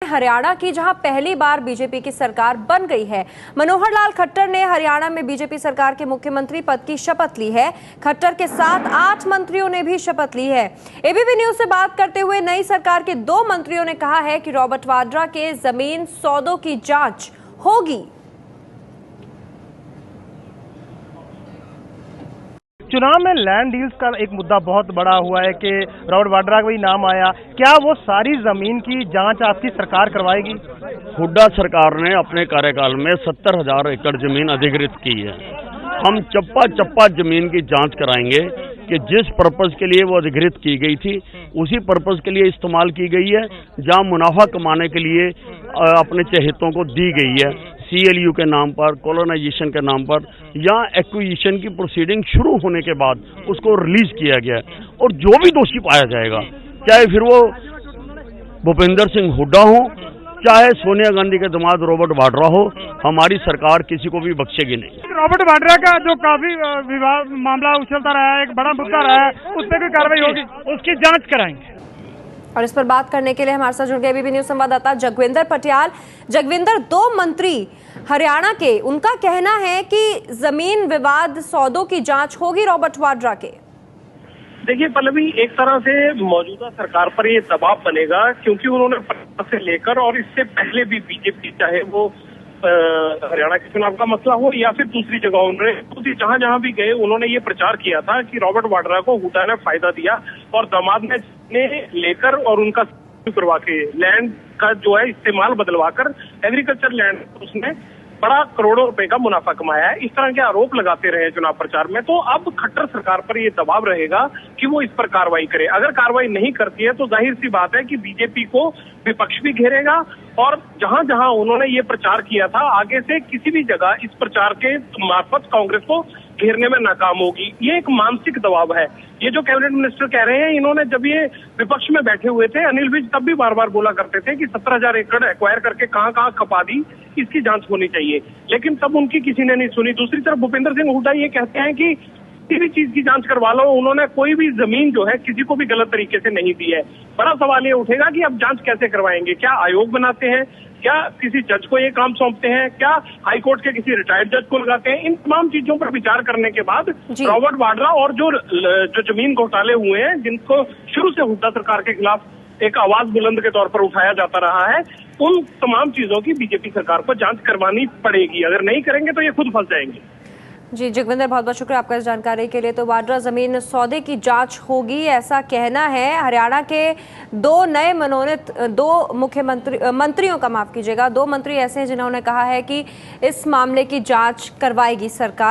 हरियाणा की, जहां पहली बार बीजेपी की सरकार बन गई है। मनोहर लाल खट्टर ने हरियाणा में बीजेपी सरकार के मुख्यमंत्री पद की शपथ ली है। खट्टर के साथ 8 मंत्रियों ने भी शपथ ली है। एबीपी न्यूज से बात करते हुए नई सरकार के 2 मंत्रियों ने कहा है कि रॉबर्ट वाड्रा के जमीन सौदों की जांच होगी। चुनाव में लैंड डील्स का एक मुद्दा बहुत बड़ा हुआ है कि रॉबर्ट वाड्रा का भी नाम आया। क्या वो सारी जमीन की जांच आपकी सरकार करवाएगी? हुड्डा सरकार ने अपने कार्यकाल में 70,000 एकड़ जमीन अधिग्रहित की है। हम चप्पा चप्पा जमीन की जांच कराएंगे कि जिस पर्पज के लिए वो अधिग्रहित की गई थी उसी पर्पज के लिए इस्तेमाल की गई है, जहां मुनाफा कमाने के लिए अपने चहेतों को दी गई है, CLU के नाम पर, कॉलोनाइजेशन के नाम पर, या एक्विजिशन की प्रोसीडिंग शुरू होने के बाद उसको रिलीज किया गया है। और जो भी दोषी पाया जाएगा, चाहे फिर वो भूपेंद्र सिंह हुड्डा हो, चाहे सोनिया गांधी के दामाद रॉबर्ट वाड्रा हो, हमारी सरकार किसी को भी बख्शेगी नहीं। रॉबर्ट वाड्रा का जो काफी विवाद मामला उछलता रहा है, एक बड़ा मुद्दा रहा है, उस पर कोई कार्रवाई होगी? उसकी जांच कराएंगे। और इस पर बात करने के लिए हमारे साथ जुड़ गए एबीपी न्यूज संवाददाता जगविंदर पटियाल। जगविंदर, 2 मंत्री हरियाणा के, उनका कहना है कि जमीन विवाद सौदों की जांच होगी रॉबर्ट वाड्रा के। देखिए पल्लवी, एक तरह से मौजूदा सरकार पर ये दबाव बनेगा क्योंकि उन्होंने से लेकर और इससे पहले भी बीजेपी, चाहे वो हरियाणा के चुनाव का मसला हो या फिर दूसरी जगहों में, जहां जहां भी गए उन्होंने ये प्रचार किया था कि रॉबर्ट वाड्रा को हुड्डा ने फायदा दिया और दामाद ने लेकर और उनका करवा के लैंड का जो है इस्तेमाल बदलवाकर एग्रीकल्चर लैंड उसने बड़ा करोड़ों रुपए का मुनाफा कमाया है। इस तरह के आरोप लगाते रहे चुनाव प्रचार में। तो अब खट्टर सरकार पर ये दबाव रहेगा कि वो इस पर कार्रवाई करे। अगर कार्रवाई नहीं करती है तो जाहिर सी बात है कि बीजेपी को विपक्ष भी घेरेगा और जहां जहां उन्होंने ये प्रचार किया था, आगे से किसी भी जगह इस प्रचार के मार्फत कांग्रेस को घेरने में नाकाम होगी। ये एक मानसिक दबाव है। ये जो कैबिनेट मिनिस्टर कह रहे हैं, इन्होंने जब ये विपक्ष में बैठे हुए थे, अनिल विज तब भी बार बार बोला करते थे कि 17,000 एकड़ एक्वायर करके कहां कहां खपा दी, इसकी जांच होनी चाहिए, लेकिन तब उनकी किसी ने नहीं सुनी। दूसरी तरफ भूपेंद्र सिंह हुड्डा ये कहते हैं कि किसी भी चीज की जांच करवा लो, उन्होंने कोई भी जमीन जो है किसी को भी गलत तरीके से नहीं दी है। बड़ा सवाल ये उठेगा कि अब जांच कैसे करवाएंगे? क्या आयोग बनाते हैं? क्या किसी जज को ये काम सौंपते हैं? क्या हाईकोर्ट के किसी रिटायर्ड जज को लगाते हैं? इन तमाम चीजों पर विचार करने के बाद रॉबर्ट वाड्रा और जो जमीन घोटाले हुए हैं, जिनको शुरू से हुड्डा सरकार के खिलाफ एक आवाज बुलंद के तौर पर उठाया जाता रहा है, उन तमाम चीजों की बीजेपी सरकार को जांच करवानी पड़ेगी। अगर नहीं करेंगे तो ये खुद फंस जाएंगे। जी जगविंदर, बहुत बहुत शुक्रिया आपका इस जानकारी के लिए। तो वाड्रा जमीन सौदे की जांच होगी, ऐसा कहना है। हरियाणा के 2 नए मनोनीत 2 मंत्रियों का, माफ कीजिएगा, 2 मंत्री ऐसे हैं जिन्होंने कहा है कि इस मामले की जांच करवाएगी सरकार।